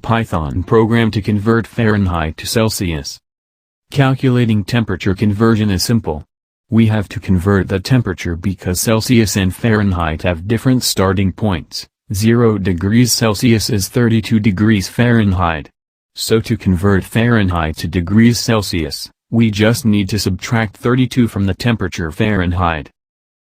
Python program to convert Fahrenheit to Celsius. Calculating temperature conversion is simple. We have to convert the temperature because Celsius and Fahrenheit have different starting points. 0 degrees Celsius is 32 degrees Fahrenheit. So to convert Fahrenheit to degrees Celsius, we just need to subtract 32 from the temperature Fahrenheit.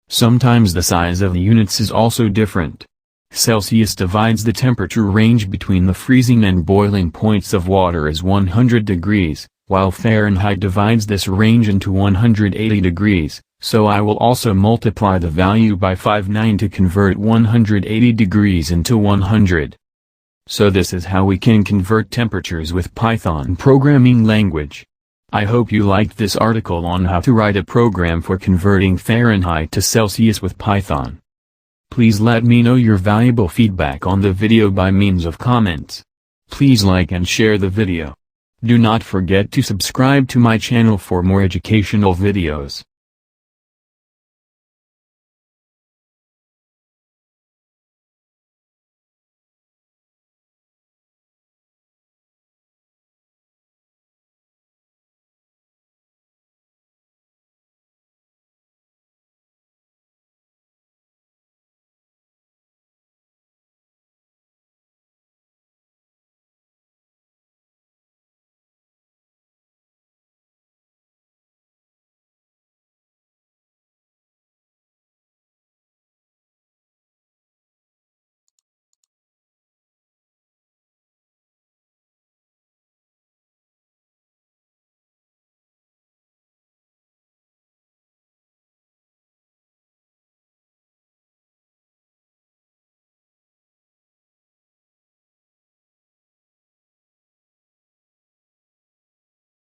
Sometimes the size of the units is also different. Celsius divides the temperature range between the freezing and boiling points of water as 100 degrees, while Fahrenheit divides this range into 180 degrees, so I will also multiply the value by 59 to convert 180 degrees into 100. So this is how we can convert temperatures with Python programming language. I hope you liked this article on how to write a program for converting Fahrenheit to Celsius with Python. Please let me know your valuable feedback on the video by means of comments. Please like and share the video. Do not forget to subscribe to my channel for more educational videos.